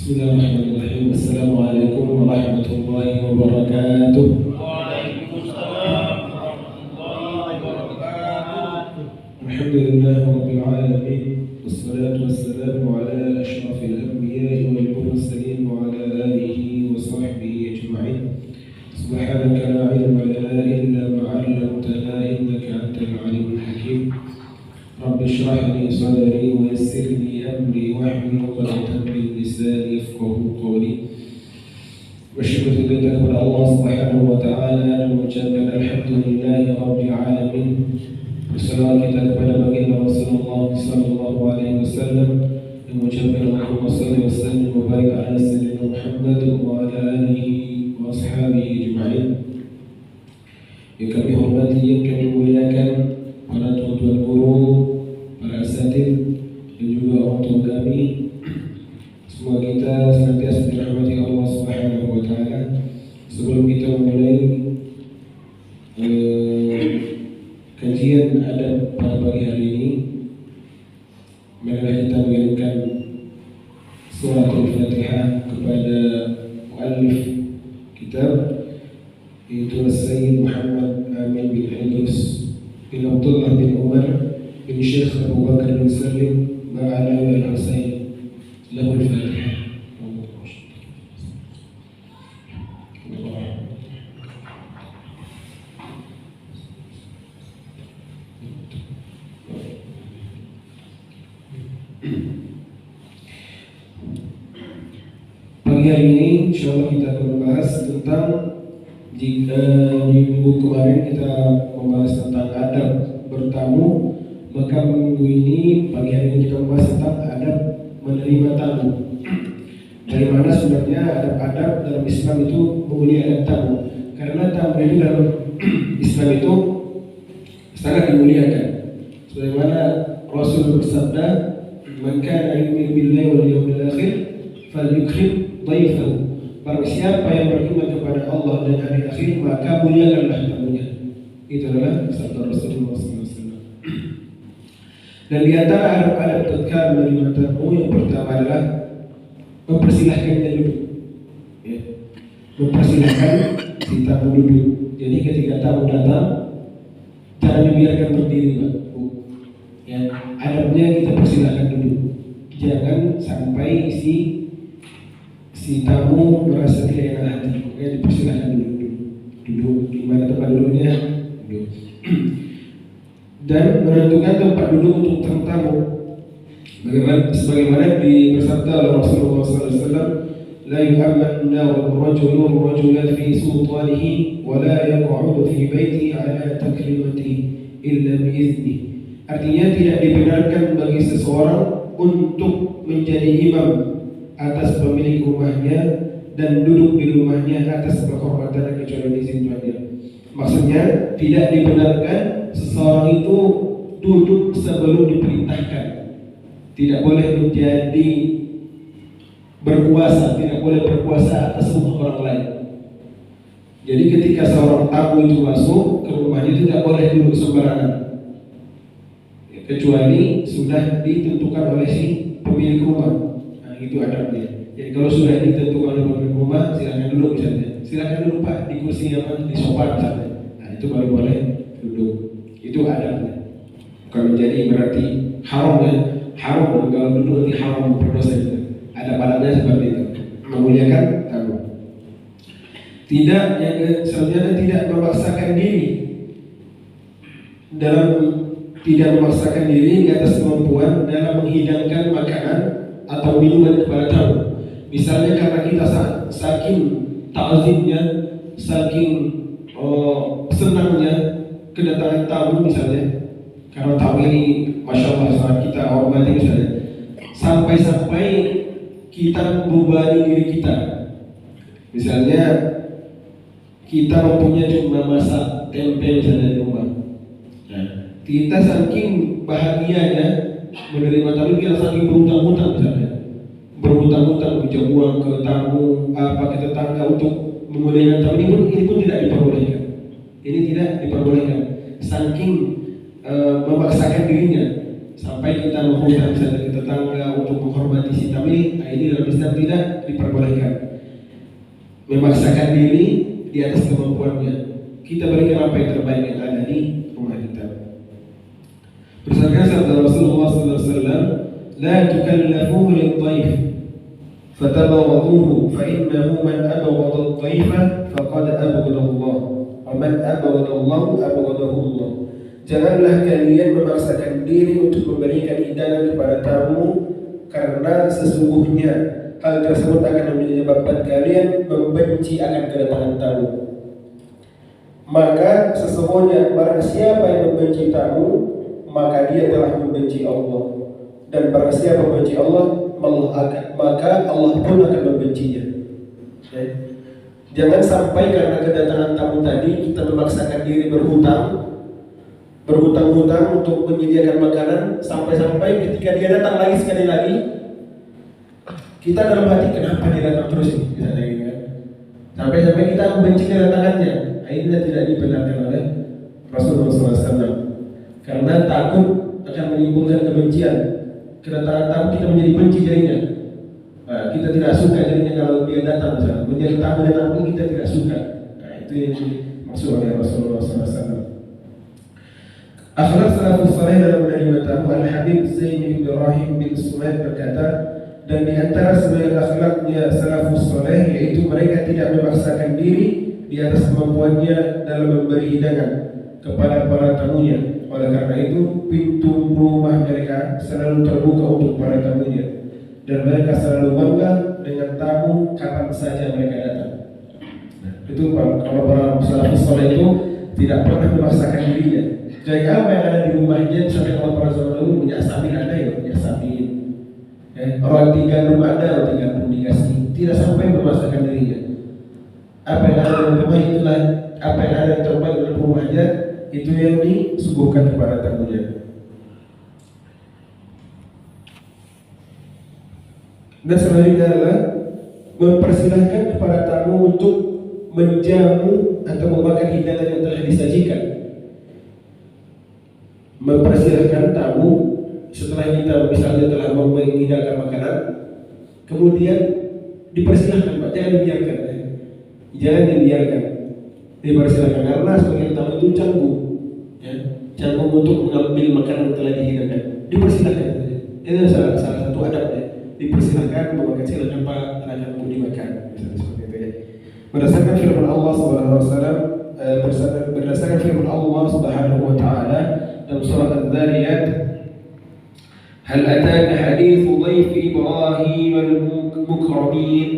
Bismillahirrahmanirrahim. Assalamualaikum warahmatullahi wabarakatuh. Waalaikumsalam warahmatullahi wabarakatuh. Alhamdulillah rabbil alamin. Wassalatu wassalamu ala asyrafil anbiya'i wal mursalin wa ala alihi wa sahbihi ajma'in. Subhanaka la ilma lana illa ma 'allamtana innaka antal alimul hakim. Rabbi shrah li sadri wa yassir li amri wahlul 'uqdatam min lisani yafqahu qawli. Bersyukur kita kepada Allah Subhanahu wa taala dan mengucapkan alhamdulillahi rabbil alamin. Bersalawat kita kepada baginda Rasulullah sallallahu alaihi wasallam dan mengucapkan Allahumma shalli wa sallim wa barik ala sayyidina Muhammad wa ala alihi wa ashabihi ajma'in. Yang kami hormati, yang kami muliakan para tuan-tuan guru, para asatidz dan juga orang tua kami. Semua kita senantiasa dirahmati Allah Subhanahu wa taala. Sebelum kita memulai kajian adab pada pagi hari ini, marilah kita mengirimkan surat Al-Fatihah kepada muallif kitab, yaitu Sayyid Muhammad Amin bin Idris bin Abdullah bin Umar bin Syekh Abu Bakar bin Salim Ba'alawi Al-Husain. Lahu Al-Fatihah. Pagi hari ini insyaallah kita akan membahas tentang di minggu kemarin kita membahas tentang adab bertamu, maka minggu ini pagi hari ini kita membahas tentang adab menerima tamu. Dari mana sebenarnya adab-adab dalam Islam itu memuliakan tamu? Karena tamu ini dalam Islam itu sangat dimuliakan. Sebagaimana Rasul bersabda, "Man kana yu'minu billahi wal yawmil akhir falyukrim dhaifahu." Barang siapa yang beriman kepada Allah dan hari akhir, maka muliakanlah tamunya. Itu adalah sabda Rasulullah SAW. Dan di antara adab-adab tatkala menerima tamu yang pertama adalah mempersilahkannya duduk. Ya. Mempersilahkan si tamu duduk. Jadi ketika tamu datang, jangan dibiarkan berdiri, Pak. Ya, adabnya kita persilahkan duduk. Jangan sampai si tamu merasa tidak enak hati. Makanya dipersilahkan duduk. Di mana tempat duduknya? Duduk. Dan menentukan tempat duduk untuk tamu. Sebagaimana bersabda oleh Rasulullah SAW, "La yu'ammanna ar-rajulu rajulan fi sultanihi wa la yaq'udu fi baitihi 'ala takrimati illa bi'izni." Artinya tidak dibenarkan bagi seseorang untuk menjadi imam atas pemilik rumahnya dan duduk di rumahnya atas kehormatan kecuali izin tuannya. Maksudnya tidak dibenarkan seseorang itu duduk sebelum diperintahkan. Tidak boleh menjadi berkuasa, tidak boleh berkuasa atas rumah orang lain. Jadi ketika seorang tamu itu masuk ke rumahnya, tidak boleh duduk sembarangan, kecuali sudah ditentukan oleh si pemilik rumah. Nah, itu adabnya. Jadi kalau sudah ditentukan oleh pemilik rumah, silakan duduk misalnya. Silakan duduk Pak di kursi apa, di sofa misalnya. Nah, itu baru boleh duduk. Itu adabnya. Bukan menjadi berarti haram ya. Haram kalau duduk nanti haram berdosa juga. Adab-adabnya seperti itu. Memuliakan tamu. Tidak, yang selanjutnya tidak memaksakan diri tidak memaksakan diri di atas kemampuan dalam menghidangkan makanan atau minuman kepada tamu. Misalnya karena kita saking ta'zimnya, saking senangnya kedatangan tamu misalnya, karena tamu ini Masya Allah sangat kita hormati misalnya, sampai-sampai kita membebani diri kita. Misalnya kita mempunyai cuma masak tempe misalnya di rumah. Nah, kita saking bahagianya menerima tamu, kita saking berhutang-hutang misalnya, berhutang-hutang pinjam uang ke tamu, ke tetangga untuk memuliakan tamu. Ini pun tidak diperbolehkan. Ini tidak diperbolehkan. Saking memaksakan dirinya sampai kita menghutang misalnya ke tetangga untuk menghormati si tamu ketahui, ini dalam Islam tidak diperbolehkan. Memaksakan diri di atas kemampuannya. Kita berikan apa yang terbaik yang ada di rumah kita. Bersabda sabda Rasulullah SAW, "La tukallafu lid-dhaif, fatabaghaduhu, fa innahu man abghadha ad-dhaifa faqad abghadha Allah, wa man abghadha Allah abghadahu Allah." Janganlah kalian memaksakan diri untuk memberikan hidangan kepada tamu, karena sesungguhnya hal tersebut akan menyebabkan kalian membenci akan kedatangan tamu. Maka sesungguhnya barang siapa yang membenci tamu, maka dia telah membenci Allah. Dan barang siapa membenci Allah, maka Allah pun akan membencinya. Jangan sampai karena kedatangan tamu tadi kita memaksakan diri berhutang-hutang untuk menyediakan makanan, sampai-sampai ketika dia datang lagi sekali lagi, kita dalam hati, kenapa dia datang terus ini, misalnya gitu kan. Sampai-sampai kita membenci kedatangannya. Ini tidak dibenarkan oleh Rasulullah SAW, karena takut akan menimbulkan kebencian. Kedatangan tamu kita menjadi benci jadinya. Kita tidak suka jadinya kalau dia datang, misalnya menjadi tamu datang pun kita tidak suka. Itu yang dimaksud oleh Rasulullah SAW. Akhlak salafus saleh dalam menerima tamu. Al-Habib Zain bin Ibrahim bin Sumaid berkata, dan di antara sebagian akhlaknya salafus saleh yaitu mereka tidak memaksakan diri di atas kemampuannya dalam memberi hidangan kepada para tamunya. Oleh karena itu, pintu rumah mereka selalu terbuka untuk para tamunya, dan mereka selalu bangga dengan tamu kapan saja mereka datang. Itu kalau para salafus saleh itu tidak pernah memaksakan dirinya. Jadi apa yang ada di rumahnya, misalnya kalau para zaman dulu minyak samin ada ya, minyak samin, roti gandum ada, roti gandum dikasih, tidak sampai memaksakan dirinya. Apa yang ada di rumah itulah, apa yang ada terbaik dalam rumahnya, itu yang disuguhkan kepada tamunya. Dan selanjutnya adalah mempersilahkan kepada tamu untuk menjamu atau memakan hidangan yang telah disajikan. Mempersilahkan tamu setelah kita misalnya telah menghidangkan makanan, kemudian dipersilahkan, Pak, jangan dibiarkan, dipersilahkan, karena sebagian tamu itu canggung untuk mengambil makanan yang telah dihidangkan. Dipersilahkan, itu salah satu adabnya. Dipersilahkan memakan, silakan Pak, silakan untuk dimakan, misalnya seperti itu ya. Berdasarkan firman Allah Subhanahu wa taala, berdasarkan firman Allah Subhanahu wa taala dalam surat Al-Dhariyat, hal ataka hadithu dhayfi Ibrahim al-mukramin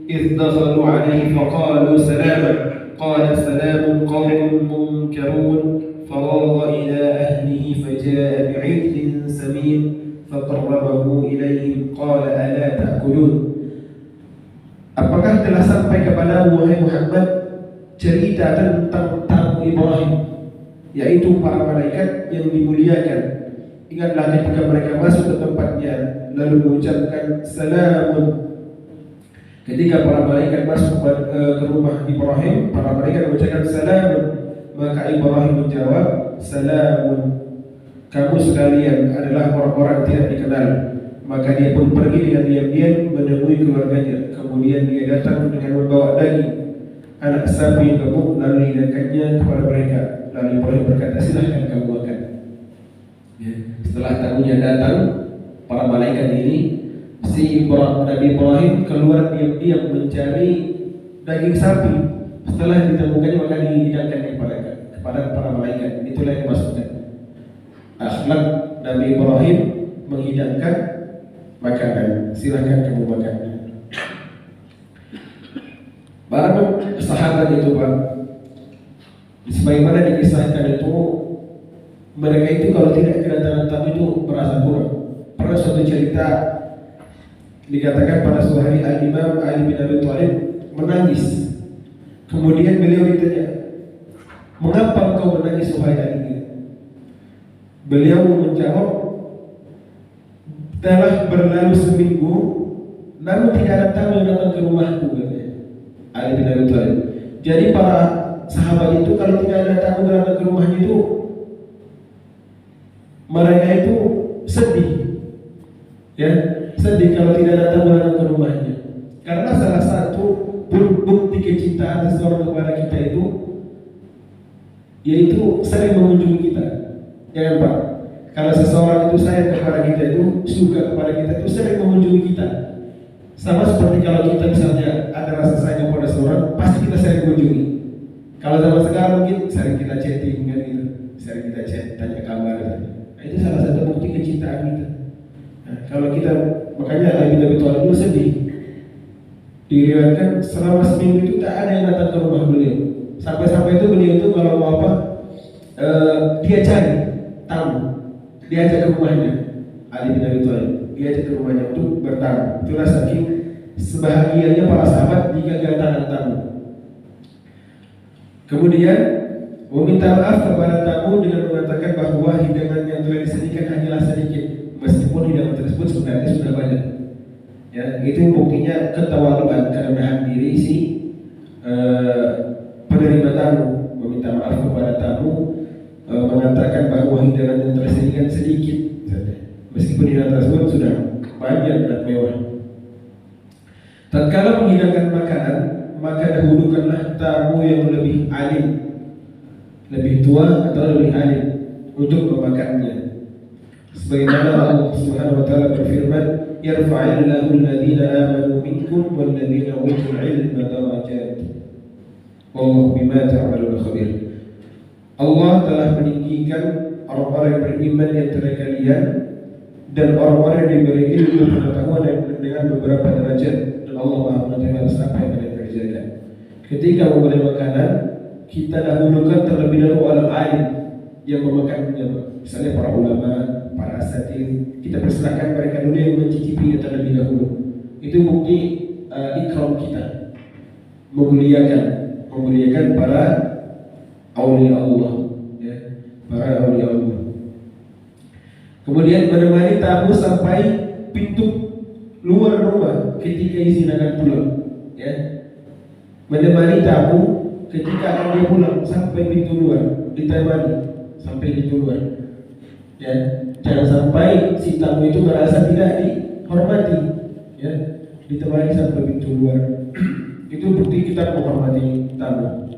idh dakhalu alayhi faqalu salaman qala salamun qawmun munkarun faragha ila ahlihi faja'a bi'ijlin samin faqarrabahu ilayhim qala ala ta'kulun. Apakah telah sampai kepadamu wahai Muhammad cerita tentang tamu Ibrahim, yaitu para malaikat yang dimuliakan? Ingatlah ketika mereka masuk ke tempatnya lalu mengucapkan salamun. Ketika para malaikat masuk ke rumah Ibrahim, para malaikat mengucapkan salamun, maka Ibrahim menjawab, salamun, kamu sekalian adalah orang-orang tidak dikenal. Maka dia pun pergi dengan diam-diam menemui keluarganya. Kemudian dia datang dengan membawa daging anak sapi yang gemuk, lalu dihidangkannya kepada mereka. Lalu Ibrahim berkata, silahkan kamu makan. Setelah tamunya datang, para malaikat ini, Nabi Ibrahim keluar diam-diam mencari daging sapi. Setelah ditemukannya, maka dihidangkan kepada para malaikat. Itulah yang dimaksudkan akhlak Nabi Ibrahim, menghidangkan makanan. Silahkan kamu makan. Baru sahabat itu, Pak, sebagaimana dikisahkan itu, mereka itu kalau tidak kedatangan tamu itu merasa kurang. Pernah suatu cerita dikatakan pada suatu hari Al-Imam Ali bin Abi Thalib menangis. Kemudian beliau ditanya, mengapa engkau menangis wahai Ali? Beliau menjawab, telah berlalu seminggu namun tidak ada tamu yang datang ke rumahku, katanya Ali bin Abi Thalib. Jadi para sahabat itu kalau tidak ada tamu yang datang ke rumahnya itu, mereka itu sedih, sedih kalau tidak datang bulanan ke rumahnya. Karena salah satu bukti kecintaan seseorang kepada kita itu yaitu sering mengunjungi kita. Jangan Pak, kalau seseorang itu sayang kepada kita itu, suka kepada kita itu sering mengunjungi kita. Sama seperti kalau kita misalnya ada rasa sayang kepada seseorang, pasti kita sering mengunjungi. Kalau zaman sekarang mungkin sering kita chatting kan gitu, sering kita chat, tanya kabar. Nah, itu salah satu bukti kecintaan kita. Nah, kalau kita, makanya Ali bin Abi Thalib itu sedih. Diriwayatkan selama seminggu itu tak ada yang datang ke rumah beliau. Sampai-sampai itu beliau itu kalau mau apa, dia cari tamu, dia ajak ke rumahnya. Ali bin Abi Thalib, dia ajak ke rumahnya untuk bertamu. Itulah saking sebahagianya para sahabat jika kedatangan tamu. Kemudian meminta maaf kepada tamu dengan mengatakan bahwa hidangan yang telah disediakan hanyalah sedikit, meskipun hidangan tersebut sebenarnya sudah banyak. Ya, itu buktinya ketawaduan, kerendahan diri si penerima tamu, meminta maaf kepada tamu, mengatakan bahwa hidangan yang telah disediakan sedikit, meskipun hidangan tersebut sudah banyak dan mewah. Tatkala menghidangkan makanan, maka dahulukanlah tamu yang lebih alim, lebih tua atau lebih alim untuk memakannya. Sebagaimana Allah Subhanahu wa taala berfirman, "Yarfa'illahu alladhina amanu minkum walladhina utul 'ilma darajat. Wallahu bima ta'maluna khabir." Allah telah meninggikan orang-orang yang beriman di antara kalian dan orang-orang yang diberi ilmu pengetahuan dengan beberapa derajat, dan Allah Maha mengetahui atas apa yang kalian kerjakan. Ketika memberi makanan, kita dahulukan terlebih dahulu orang alim yang memakannya, misalnya para ulama, para asatidz, kita persilahkan mereka dulu yang mencicipinya terlebih dahulu. Itu bukti ikram kita, memuliakan para aulia Allah, ya, para aulia Allah. Kemudian menemani tamu sampai pintu luar rumah ketika izin akan pulang, ya. Menemani tamu ketika akan dia pulang sampai pintu luar, ditemani sampai pintu luar, ya. Jangan sampai si tamu itu merasa tidak dihormati, ya. Ditemani sampai pintu luar. Itu bukti kita menghormati tamu.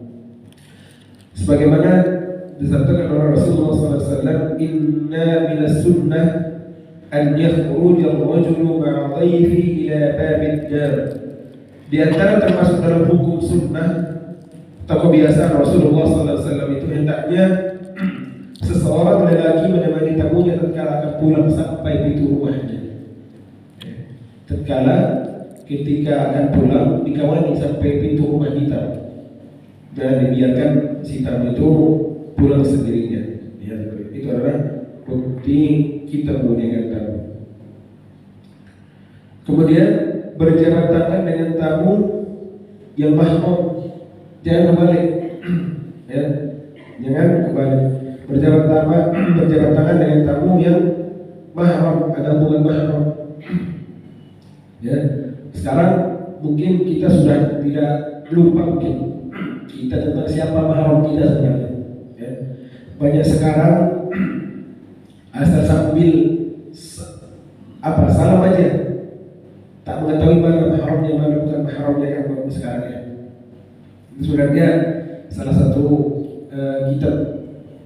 Sebagaimana disabdakan oleh Rasulullah SAW, "Inna minas sunnah an yakhruja ar-rajulu ma'a dhayfi ila babid dar." Di antara termasuk dalam hukum sunnah atau kebiasaan Rasulullah SAW itu hendaknya seseorang lelaki menemani tamunya tatkala akan pulang sampai pintu rumahnya. Tatkala ketika akan pulang dikawani sampai pintu rumah kita, dan dibiarkan si tamu itu pulang sendirinya. Ya, itu adalah bukti kita memuliakan tamu. Kemudian berjabat tangan dengan tamu yang mahram, jangan kebalik, ya, jangan kebalik. Berjabat tangan dengan tamu yang mahram, ada hubungan mahram. Ya, sekarang mungkin kita sudah tidak lupa mungkin kita tentang siapa mahram kita sebenarnya. Ya. Banyak sekarang asal sambil salam aja, tak mengetahui mana mahramnya mana bukan mahramnya yang bagus sekarang ya. Itu sebenarnya salah satu kitab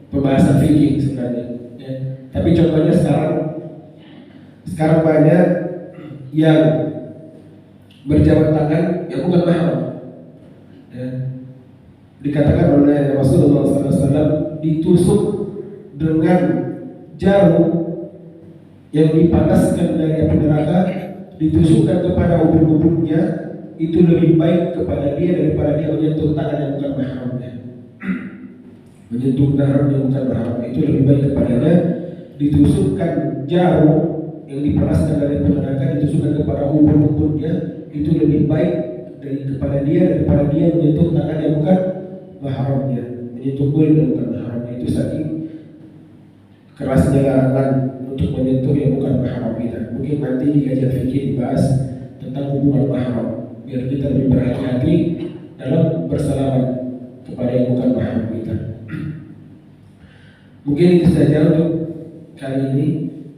pembahasan fikih sebenarnya. Ya. Tapi contohnya sekarang banyak yang berjabat tangan yang bukan mahram. Ya. Dikatakan oleh Rasulullah SAW ditusuk dengan jarum yang dipanaskan dari api neraka, ditusukkan kepada ubun-ubunnya, itu lebih baik kepada dia daripada dia menyentuh tangan yang bukan mahramnya. Menyentuh tangan yang bukan mahramnya itu lebih baik kepadanya ditusukkan jarum yang dipanaskan dari api neraka, ditusukkan kepada ubun-ubunnya, itu lebih baik kepada dia daripada dia menyentuh tangan yang bukan mahramnya, menyentuh kulit yang bukan mahramnya. Itu saking kerasnya larangan untuk menyentuh yang bukan mahram kita. Mungkin nanti di kajian fikih dibahas tentang hubungan mahram, biar kita lebih berhati-hati dalam bersalaman kepada yang bukan mahram kita. Mungkin itu saja untuk kali ini,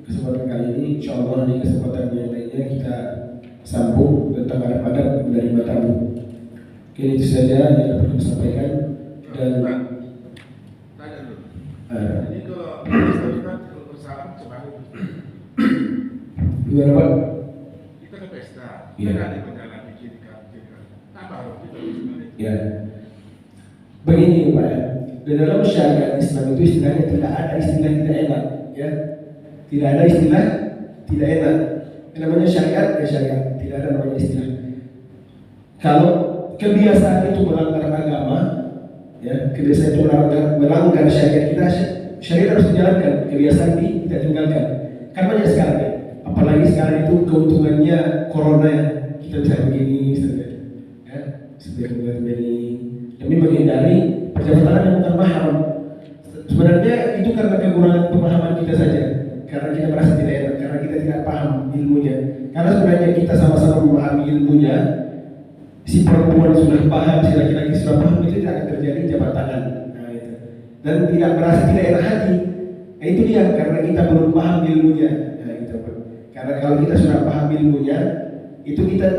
kesempatan kali ini. Insyaallah di kesempatan yang lainnya kita Mungkin itu saja yang dapat kami sampaikan dan Tanya dulu. eh, Jadi kalau bersama coba gimana Pak? kita ke pesta, Iya. kita ada berjalan bikin apa harus kita sebenarnya? Ya, begini Pak ya. Di dalam syariat Islam itu istilahnya tidak ada istilah tidak enak, ya. Tidak ada istilah tidak enak. Yang namanya syariat ya syariat, tidak ada namanya istilah. Kalau kebiasaan itu melanggar agama, ya, kebiasaan itu melanggar syariat kita, syariat harus dijalankan, kebiasaan kita tinggalkan. Kan banyak sekarang ya, apalagi sekarang itu keuntungannya corona ya, kita bisa begini, misalnya, ya, seperti demi menghindari perjalanan yang bukan mahram. Sebenarnya itu karena kekurangan pemahaman kita saja, karena kita merasa tidak enak, karena kita tidak paham ilmunya. Karena sebenarnya kita sama-sama memahami ilmunya. Si perempuan sudah paham, si laki-laki sudah paham, itu tidak akan terjadi jabat tangan. Nah, itu. Dan tidak merasa tidak enak hati. Nah, itu dia karena kita belum paham ilmunya. Nah, itu. Karena kalau kita sudah paham ilmunya, itu kita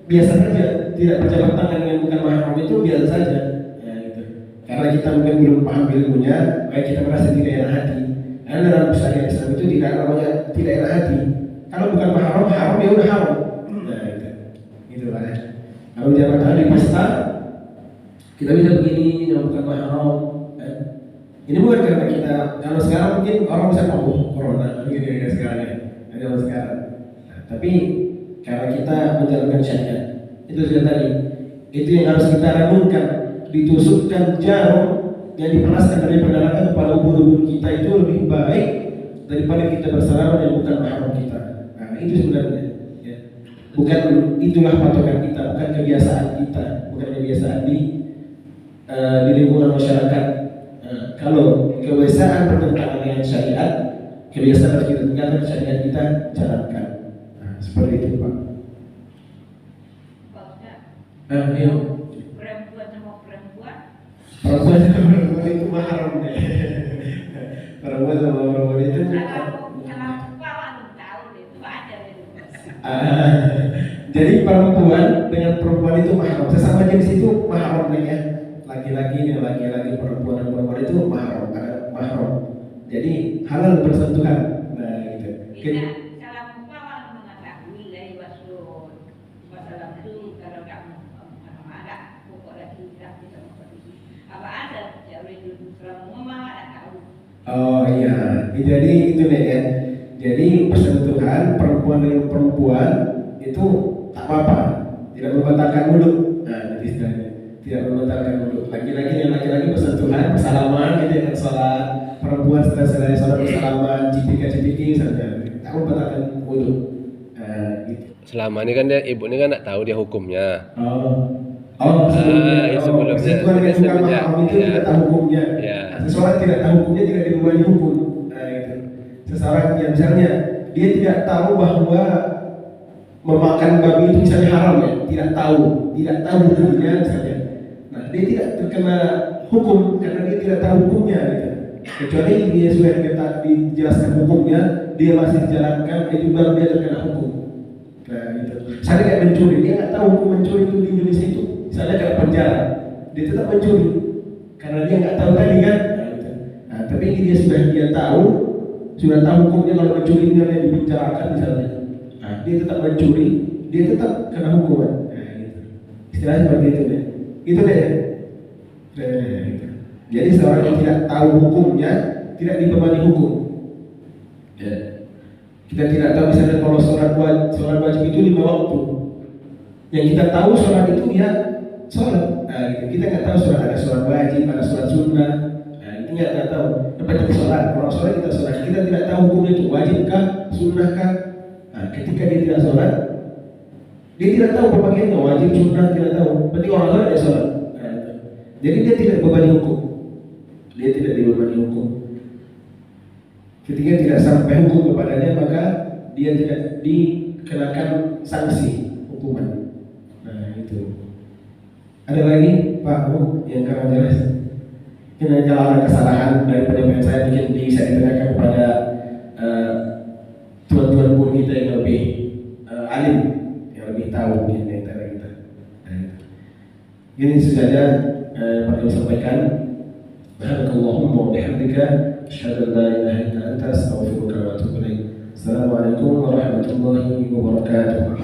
biasa saja, tidak berjabat tangan yang bukan mahram itu biasa saja. Nah, itu. Karena kita mungkin belum paham ilmunya, maka kita merasa tidak enak hati. Karena dalam syariat Islam itu tidak namanya tidak enak hati. Kalau bukan mahram, haram ya udah haram. Nah, itu. Itu lah. Kalau jabat tangan di pesta, kita bisa begini, yang bukan mahram. Ini bukan karena kita, kalau sekarang mungkin orang bisa ngomong corona, begini ya sekarang ya, zaman sekarang. Nah, tapi karena kita menjalankan syariat, itu sudah tadi, itu yang harus kita renungkan, ditusukkan jarum yang diperaskan dari pendaratan kepada ubun-ubun kita itu lebih baik daripada kita bersalaman yang bukan mahram kita. Nah, itu sebenarnya. Bukan itulah patokan kita, bukan kebiasaan kita, bukan kebiasaan di lingkungan masyarakat. Kalau kebiasaan bertentangan dengan syariat, kebiasaan harus kita tinggalkan, syariat kita jalankan. Nah, seperti itu Pak. Iya. Perempuan sama perempuan. Perempuan sama perempuan itu mahram deh. Perempuan sama perempuan itu. Jadi perempuan dengan perempuan itu mahram, sesama jenis itu mahram ya. Laki-laki dengan laki-laki, perempuan dan perempuan itu mahram. Jadi halal bersentuhan. Nah, gitu. Tidak, salah muka mengetahui dari wasul masalah itu kalau kamu ada pokok lagi tidak bisa mengerti. Apa ada jauh itu selama mama ada tahu. Oh iya, jadi itu deh ya. Jadi persentuhan perempuan dengan perempuan itu tak apa-apa, tidak membatalkan wudhu. Nah, jadi istilahnya tidak membatalkan wudhu. Laki-laki dengan laki-laki bersentuhan, bersalaman, gitu ya, sholat. Perempuan setelah selesai sholat bersalaman, cipika-cipiki saja, tak membatalkan wudhu. Nah, gitu. Selama ini kan dia, ibu ini kan nggak tahu dia hukumnya. Sebelumnya. Sentuhan dengan bukan mahram itu ya. tidak tahu hukumnya. Ya. Seseorang tidak tahu hukumnya tidak dibebani hukum. Nah, itu. Seseorang yang misalnya dia tidak tahu bahwa memakan babi itu misalnya haram ya, tidak tahu hukumnya misalnya. Nah, dia tidak terkena hukum karena dia tidak tahu hukumnya gitu. Kecuali dia sudah dijelaskan hukumnya, dia masih dijalankan, itu baru dia terkena hukum. Nah, gitu. Misalnya kayak mencuri, dia nggak tahu hukum mencuri itu di Indonesia itu, misalnya kayak penjara, dia tetap mencuri karena dia nggak tahu tadi kan. Nah, gitu. Nah, tapi ini dia sudah tahu hukumnya kalau mencuri ini yang dibicarakan misalnya. Nah, dia tetap mencuri, dia tetap kena hukuman. Nah, gitu. Istilahnya seperti itu deh. Itu deh. Gitu. Jadi seorang yang tidak tahu hukumnya tidak dibebani hukum. Ya. Kita tidak tahu misalnya kalau sholat wajib itu 5 waktu. Yang kita tahu sholat itu ya sholat. Nah, gitu. Kita nggak tahu sholat ada sholat wajib, ada sholat sunnah. Nah, itu nggak tahu. Tapi sholat, kalau sholat kita sholat, kita tidak tahu hukumnya itu wajibkah, sunnahkah. Nah, ketika dia tidak sholat, dia tidak tahu pembagiannya wajib, sunnah, tidak tahu. Berarti orang sholat dia sholat. Nah, jadi dia tidak dibebani hukum. Dia tidak dibebani hukum. Ketika tidak sampai hukum kepadanya, maka dia tidak dikenakan sanksi hukuman. Nah, itu. Ada lagi Pak Bu yang kurang jelas? Mungkin ada kesalahan dari penyampaian saya, mungkin bisa ditanyakan kepada tuan-tuan guru kita yang lebih alim, yang lebih tahu mungkin dari kita. Nah, Ini saja yang kami sampaikan. Subhanakallahumma wa bihamdika asyhadu an la ilaha illa anta astaghfiruka wa atubu ilaik. Assalamualaikum warahmatullahi wabarakatuh.